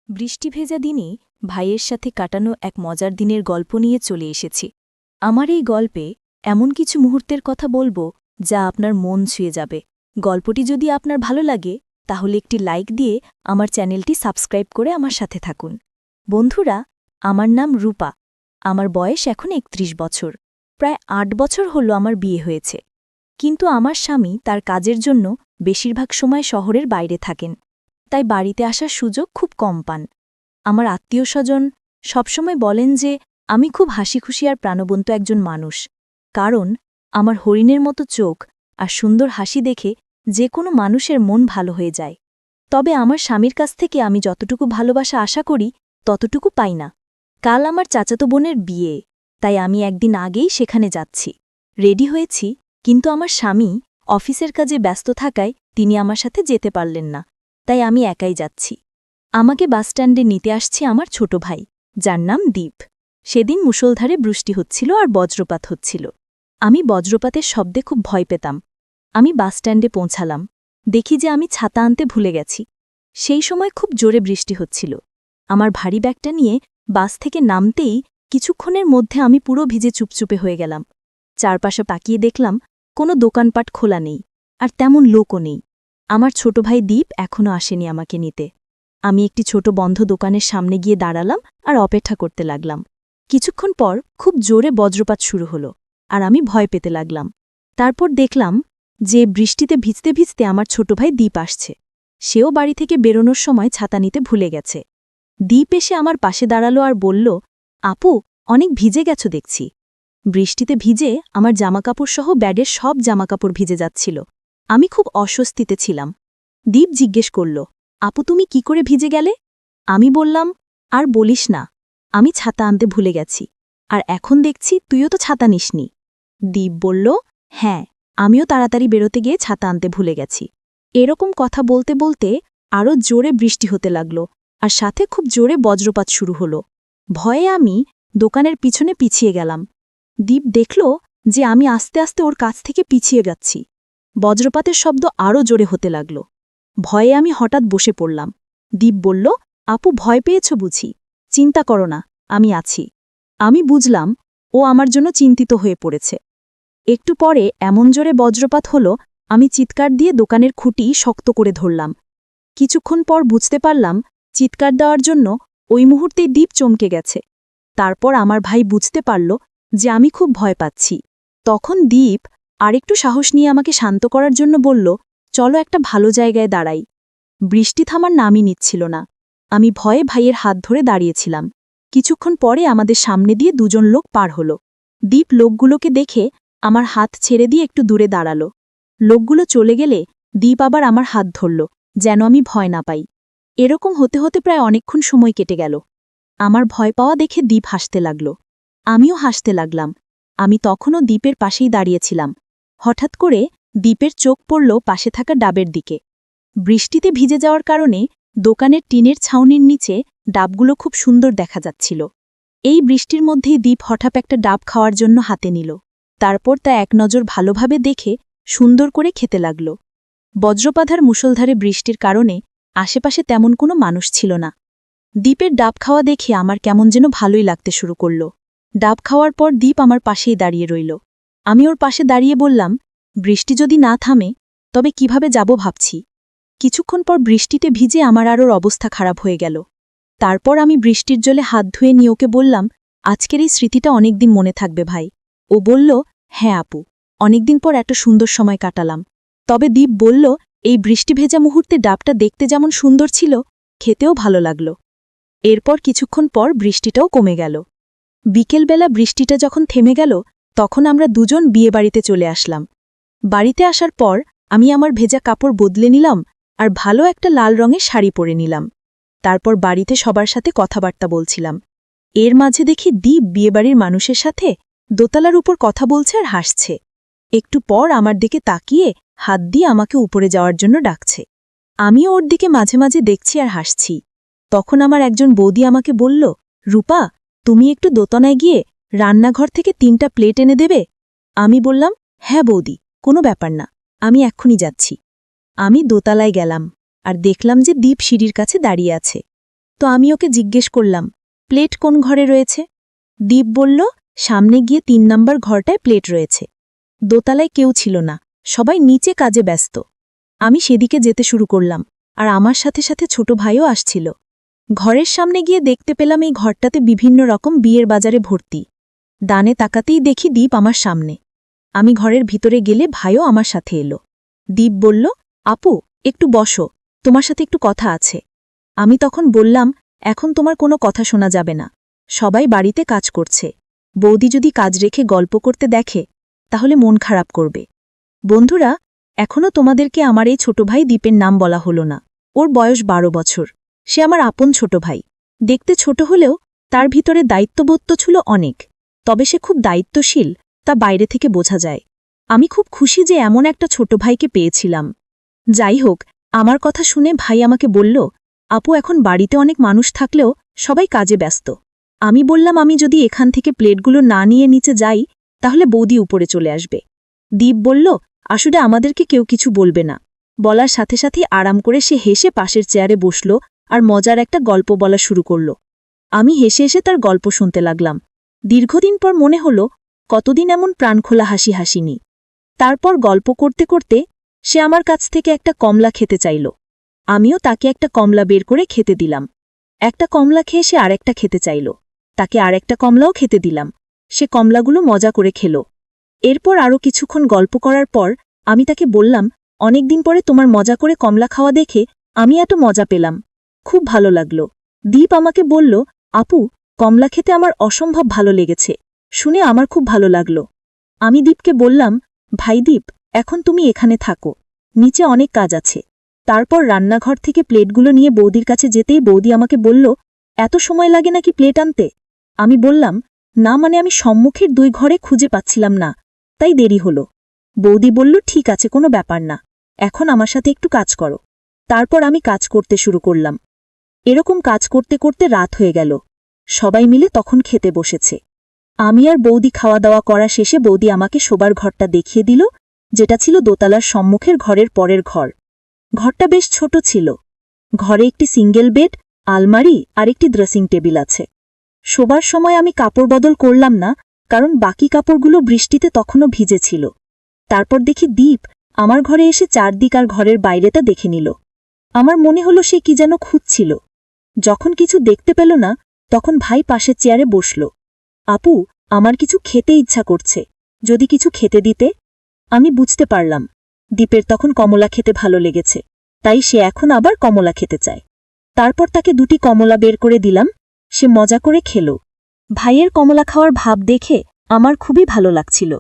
বৃষ্টি ভেজা দিনে ভাইয়ের সাথে কাটানো এক মজার দিনের গল্প নিয়ে চলে এসেছি। আমার এই গল্পে এমন কিছু মুহূর্তের কথা বলবো যা আপনার মন ছুঁয়ে যাবে। গল্পটি যদি আপনার ভালো লাগে তাহলে একটি লাইক দিয়ে আমার চ্যানেলটি সাবস্ক্রাইব করে আমার সাথে থাকুন। বন্ধুরা, আমার নাম রূপা। আমার বয়স এখন ৩১ বছর। প্রায় ৮ বছর হলো আমার বিয়ে হয়েছে। কিন্তু আমার স্বামী তার কাজের জন্য বেশিরভাগ সময় শহরের বাইরে থাকেন, তাই বাড়িতে আসার সুযোগ খুব কম পান। আমার আত্মীয়স্বজন সবসময় বলেন যে আমি খুব হাসিখুশি আর প্রাণবন্ত একজন মানুষ, কারণ আমার হরিণের মতো চোখ আর সুন্দর হাসি দেখে যে কোনো মানুষের মন ভালো হয়ে যায়। তবে আমার স্বামীর কাছ থেকে আমি যতটুকু ভালোবাসা আশা করি ততটুকু পাই না। কাল আমার চাচাতো বোনের বিয়ে, তাই আমি একদিন আগেই সেখানে যাচ্ছি। রেডি হয়েছি, কিন্তু আমার স্বামী অফিসের কাজে ব্যস্ত থাকায় তিনি আমার সাথে যেতে পারলেন না, তাই আমি একাই যাচ্ছি। আমাকে বাসস্ট্যান্ডে নিতে আসছে আমার ছোট ভাই, যার নাম দীপ। সেদিন মুষলধারে বৃষ্টি হচ্ছিল আর বজ্রপাত হচ্ছিল। আমি বজ্রপাতের শব্দে খুব ভয় পেতাম। আমি বাসস্ট্যান্ডে পৌঁছালাম, দেখি যে আমি ছাতা আনতে ভুলে গেছি। সেই সময় খুব জোরে বৃষ্টি হচ্ছিল। আমার ভারী ব্যাগটা নিয়ে বাস থেকে নামতেই কিছুক্ষণের মধ্যে আমি পুরো ভিজে চুপচুপে হয়ে গেলাম। চারপাশে তাকিয়ে দেখলাম কোনো দোকানপাট খোলা নেই, আর তেমন লোকও নেই। আমার ছোট ভাই দীপ এখনও আসেনি আমাকে নিতে। আমি একটি ছোট বন্ধ দোকানের সামনে গিয়ে দাঁড়ালাম আর অপেক্ষা করতে লাগলাম। কিছুক্ষণ পর খুব জোরে বজ্রপাত শুরু হলো, আর আমি ভয় পেতে লাগলাম। তারপর দেখলাম যে বৃষ্টিতে ভিজতে ভিজতে আমার ছোট ভাই দীপ আসছে। সেও বাড়ি থেকে বেরোনোর সময় ছাতা নিতে ভুলে গেছে। দীপ এসে আমার পাশে দাঁড়ালো আর বলল, আপু, অনেক ভিজে গেছো দেখছি। বৃষ্টিতে ভিজে আমার জামাকাপড় সহ ব্যাগের সব জামাকাপড় ভিজে যাচ্ছিল। আমি খুব অস্বস্তিতে ছিলাম। দীপ জিজ্ঞেস করল, আপু, তুমি কি করে ভিজে গেলে? আমি বললাম, আর বলিস না, আমি ছাতা আনতে ভুলে গেছি, আর এখন দেখছি তুইও তো ছাতা নিসনি। দীপ বলল, হ্যাঁ, আমিও তাড়াতাড়ি বেরোতে গিয়ে ছাতা আনতে ভুলে গেছি। এরকম কথা বলতে বলতে আরও জোরে বৃষ্টি হতে লাগল, আর সাথে খুব জোরে বজ্রপাত শুরু হলো। ভয়ে আমি দোকানের পিছনে পিছিয়ে গেলাম। দীপ দেখল যে আমি আস্তে আস্তে ওর কাছ থেকে পিছিয়ে যাচ্ছি। বজ্রপাতের শব্দ আরও জোরে হতে লাগল। ভয়ে আমি হঠাৎ বসে পড়লাম। দীপ বলল, আপু, ভয় পেয়েছ বুঝি? চিন্তা করো না, আমি আছি। আমি বুঝলাম ও আমার জন্য চিন্তিত হয়ে পড়েছে। একটু পরে এমন জোরে বজ্রপাত হল, আমি চিৎকার দিয়ে দোকানের খুঁটি শক্ত করে ধরলাম। কিছুক্ষণ পর বুঝতে পারলাম চিৎকার দেওয়ার জন্য ওই মুহূর্তেই দীপ চমকে গেছে। তারপর আমার ভাই বুঝতে পারল যে আমি খুব ভয় পাচ্ছি। তখন দীপ আরেকটু সাহস নিয়ে আমাকে শান্ত করার জন্য বলল, চলো একটা ভালো জায়গায় দাঁড়াই। বৃষ্টি থামার নামই নিচ্ছিল না। আমি ভয়ে ভাইয়ের হাত ধরে দাঁড়িয়েছিলাম। কিছুক্ষণ পরে আমাদের সামনে দিয়ে দুজন লোক পার হল। দীপ লোকগুলোকে দেখে আমার হাত ছেড়ে দিয়ে একটু দূরে দাঁড়াল। লোকগুলো চলে গেলে দীপ আবার আমার হাত ধরল, যেন আমি ভয় না পাই। এরকম হতে হতে প্রায় অনেকক্ষণ সময় কেটে গেল। আমার ভয় পাওয়া দেখে দীপ হাসতে লাগল। আমিও হাসতে লাগলাম। আমি তখনও দীপের পাশেই দাঁড়িয়েছিলাম। হঠাৎ করে দীপের চোখ পড়ল পাশে থাকা ডাবের দিকে। বৃষ্টিতে ভিজে যাওয়ার কারণে দোকানের টিনের ছাউনির নিচে ডাবগুলো খুব সুন্দর দেখা যাচ্ছিল। এই বৃষ্টির মধ্যেই দীপ হঠাৎ একটা ডাব খাওয়ার জন্য হাতে নিল। তারপর তা এক নজর ভালোভাবে দেখে সুন্দর করে খেতে লাগল। বজ্রপাতার মুষলধারে বৃষ্টির কারণে আশেপাশে তেমন কোনো মানুষ ছিল না। দীপের ডাব খাওয়া দেখে আমার কেমন যেন ভালোই লাগতে শুরু করল। ডাব খাওয়ার পর দীপ আমার পাশেই দাঁড়িয়ে রইল। আমি ওর পাশে দাঁড়িয়ে বললাম, বৃষ্টি যদি না থামে তবে কিভাবে যাব ভাবছি। কিছুক্ষণ পর বৃষ্টিতে ভিজে আমার আর ওর অবস্থা খারাপ হয়ে গেল। তারপর আমি বৃষ্টির জলে হাত ধুয়ে নিয়ে ওকে বললাম, আজকের এই স্মৃতিটা অনেকদিন মনে থাকবে ভাই। ও বলল, হ্যাঁ আপু, অনেকদিন পর একটা সুন্দর সময় কাটালাম। তবে দীপ বলল, এই বৃষ্টি ভেজা মুহূর্তে ডাবটা দেখতে যেমন সুন্দর ছিল, খেতেও ভালো লাগল। এরপর কিছুক্ষণ পর বৃষ্টিটাও কমে গেল। বিকেলবেলা বৃষ্টিটা যখন থেমে গেল, তখন আমরা দুজন বিয়েবাড়িতে চলে আসলাম। বাড়িতে আসার পর আমি আমার ভেজা কাপড় বদলে নিলাম আর ভালো একটা লাল রঙের শাড়ি পরে নিলাম। তারপর বাড়িতে সবার সাথে কথাবার্তা বলছিলাম। এর মাঝে দেখি দীপ বিয়েবাড়ির মানুষের সাথে দোতলার উপর কথা বলছে আর হাসছে। একটু পর আমার দিকে তাকিয়ে হাত দিয়ে আমাকে উপরে যাওয়ার জন্য ডাকছে। আমিও ওর দিকে মাঝে মাঝে দেখছি আর হাসছি। তখন আমার একজন বৌদি আমাকে বলল, রূপা, তুমি একটু দোতলায় গিয়ে রান্নাঘর থেকে 3টা প্লেট এনে দেবে? আমি বললাম, হ্যাঁ বৌদি, কোনো ব্যাপার না, আমি এক্ষুনি যাচ্ছি। আমি দোতলায় গেলাম আর দেখলাম যে দীপ সিঁড়ির কাছে দাঁড়িয়ে আছে। তো আমি ওকে জিজ্ঞেস করলাম, প্লেট কোন ঘরে রয়েছে? দীপ বলল, সামনে গিয়ে ৩ নম্বর ঘরটায় প্লেট রয়েছে। দোতলায় কেউ ছিল না, সবাই নিচে কাজে ব্যস্ত। আমি সেদিকে যেতে শুরু করলাম, আর আমার সাথে সাথে ছোট ভাইও আসছিল। ঘরের সামনে গিয়ে দেখতে পেলাম এই ঘরটাতে বিভিন্ন রকম বিয়ের বাজারে ভর্তি। ডানে তাকাতেই দেখি দীপ আমার সামনে। আমি ঘরের ভিতরে গেলে ভাইও আমার সাথে এলো। দীপ বলল, আপু, একটু বসো, তোমার সাথে একটু কথা আছে। আমি তখন বললাম, এখন তোমার কোনো কথা শোনা যাবে না, সবাই বাড়িতে কাজ করছে। বৌদি যদি কাজ রেখে গল্প করতে দেখে তাহলে মন খারাপ করবে। বন্ধুরা, এখনও তোমাদেরকে আমার এই ছোট ভাই দীপের নাম বলা হলো না। ওর বয়স ১২ বছর। সে আমার আপন ছোট ভাই। দেখতে ছোট হলেও তার ভিতরে দায়িত্ববোধ তো ছিল অনেক। তবে সে খুব দায়িত্বশীল, তা বাইরে থেকে বোঝা যায়। আমি খুব খুশি যে এমন একটা ছোট ভাইকে পেয়েছিলাম। যাই হোক, আমার কথা শুনে ভাই আমাকে বলল, আপু, এখন বাড়িতে অনেক মানুষ থাকলেও সবাই কাজে ব্যস্ত। আমি বললাম, আমি যদি এখান থেকে প্লেটগুলো না নিয়ে নিচে যাই তাহলে বৌদি উপরে চলে আসবে। দীপ বলল, আসলে আমাদেরকে কেউ কিছু বলবে না। বলার সাথে সাথেই আরাম করে সে হেসে পাশের চেয়ারে বসল আর মজার একটা গল্প বলা শুরু করল। আমি হেসে হেসে তার গল্প শুনতে লাগলাম। দীর্ঘদিন পর মনে হল, কতদিন এমন প্রাণখোলা হাসি হাসিনি। তারপর গল্প করতে করতে সে আমার কাছ থেকে একটা কমলা খেতে চাইল। আমিও তাকে একটা কমলা বের করে খেতে দিলাম। একটা কমলা খেয়ে সে আরেকটা খেতে চাইল। তাকে আরেকটা কমলাও খেতে দিলাম। সে কমলাগুলো মজা করে খেল। এরপর আরও কিছুক্ষণ গল্প করার পর আমি তাকে বললাম, অনেকদিন পরে তোমার মজা করে কমলা খাওয়া দেখে আমি এত মজা পেলাম, খুব ভালো লাগল। দীপ আমাকে বলল, আপু, কমলা খেতে আমার অসম্ভব ভালো লেগেছে, শুনে আমার খুব ভালো লাগল। আমি দীপকে বললাম, ভাই দীপ, এখন তুমি এখানে থাকো, নিচে অনেক কাজ আছে। তারপর রান্নাঘর থেকে প্লেটগুলো নিয়ে বৌদির কাছে যেতেই বৌদি আমাকে বলল, এত সময় লাগে নাকি প্লেট আনতে? আমি বললাম, না, মানে আমি সম্মুখের 2 ঘরে খুঁজে পাচ্ছিলাম না, তাই দেরি হলো। বৌদি বলল, ঠিক আছে, কোনো ব্যাপার না, এখন আমার সাথে একটু কাজ করো। তারপর আমি কাজ করতে শুরু করলাম। এরকম কাজ করতে করতে রাত হয়ে গেল। সবাই মিলে তখন খেতে বসেছে। আমি আর বৌদি খাওয়া দাওয়া করা শেষে বৌদি আমাকে শোবার ঘরটা দেখিয়ে দিল, যেটা ছিল দোতলার সম্মুখের ঘরের পরের ঘর। ঘরটা বেশ ছোট ছিল। ঘরে একটি সিঙ্গেল বেড, আলমারি আর একটি ড্রেসিং টেবিল আছে। শোবার সময় আমি কাপড় বদল করলাম না, কারণ বাকি কাপড়গুলো বৃষ্টিতে তখনও ভিজে ছিল। তারপর দেখি দীপ আমার ঘরে এসে চারদিক আর ঘরের বাইরেটা দেখে নিল। আমার মনে হলো সে কি যেন খুঁজছিল। যখন কিছু দেখতে পেল না তখন ভাই পাশের চেয়ারে বসল। আপু, আমার কিছু খেতে ইচ্ছা করছে, যদি কিছু খেতে দিতে। আমি বুঝতে পারলাম দীপের তখন কমলা খেতে ভালো লেগেছে, তাই সে এখন আবার কমলা খেতে চায়। তারপর তাকে 2টি কমলা বের করে দিলাম। সে মজা করে খেল। ভাইয়ের কমলা খাওয়ার ভাব দেখে আমার খুবই ভালো লাগছিল।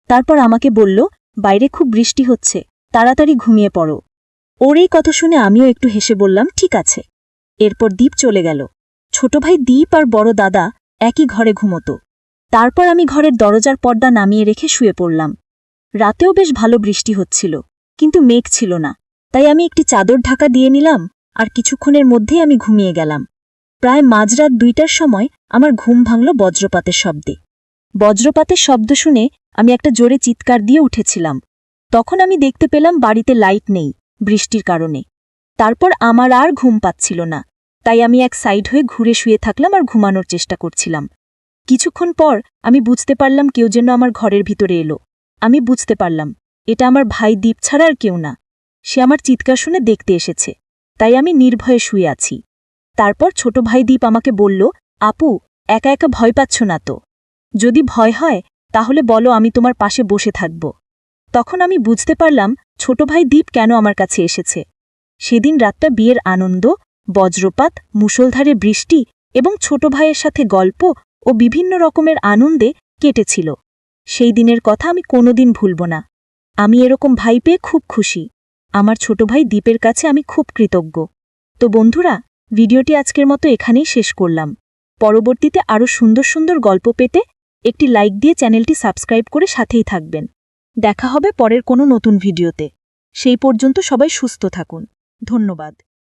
তারপর আমাকে বলল, বাইরে খুব বৃষ্টি হচ্ছে, তাড়াতাড়ি ঘুমিয়ে পড়ো। ওর এই কথা শুনে আমিও একটু হেসে বললাম, ঠিক আছে। এরপর দীপ চলে গেল। ছোট ভাই দীপ আর বড় দাদা একই ঘরে ঘুমত। তারপর আমি ঘরের দরজার পর্দা নামিয়ে রেখে শুয়ে পড়লাম। রাতেও বেশ ভালো বৃষ্টি হচ্ছিল, কিন্তু মেঘ ছিল না, তাই আমি একটি চাদর ঢাকা দিয়ে নিলাম আর কিছুক্ষণের মধ্যেই আমি ঘুমিয়ে গেলাম। প্রায় মাঝরাত 2টার সময় আমার ঘুম ভাঙল বজ্রপাতের শব্দে। বজ্রপাতের শব্দ শুনে আমি একটা জোরে চিৎকার দিয়ে উঠেছিলাম। তখন আমি দেখতে পেলাম বাড়িতে লাইট নেই বৃষ্টির কারণে। তারপর আমার আর ঘুম পাচ্ছিল না, তাই আমি এক সাইড হয়ে ঘুরে শুয়ে থাকলাম আর ঘুমানোর চেষ্টা করছিলাম। কিছুক্ষণ পর আমি বুঝতে পারলাম কেউ যেন আমার ঘরের ভিতরে এলো। আমি বুঝতে পারলাম এটা আমার ভাই দীপ ছাড়া আর কেউ না। সে আমার চিৎকার শুনে দেখতে এসেছে, তাই আমি নির্ভয়ে শুয়ে আছি। তারপর ছোট ভাই দীপ আমাকে বলল, আপু, একা একা ভয় পাচ্ছ না তো? যদি ভয় হয় তাহলে বলো, আমি তোমার পাশে বসে থাকব। তখন আমি বুঝতে পারলাম ছোট ভাই দীপ কেন আমার কাছে এসেছে। সেদিন রাতটা বিয়ের আনন্দ, বজ্রপাত, মুষলধারে বৃষ্টি এবং ছোট ভাইয়ের সাথে গল্প ও বিভিন্ন রকমের আনন্দে কেটেছিল। সেই দিনের কথা আমি কোনোদিন ভুলব না। আমি এরকম ভাই পেয়ে খুব খুশি। আমার ছোট ভাই দীপের কাছে আমি খুব কৃতজ্ঞ। তো বন্ধুরা, ভিডিওটি আজকের মতো এখানেই শেষ করলাম। পরবর্তীতে আরও সুন্দর সুন্দর গল্প পেতে একটি লাইক দিয়ে চ্যানেলটি সাবস্ক্রাইব করে সাথেই থাকবেন। দেখা হবে পরের কোনো নতুন ভিডিওতে। সেই পর্যন্ত সবাই সুস্থ থাকুন। ধন্যবাদ।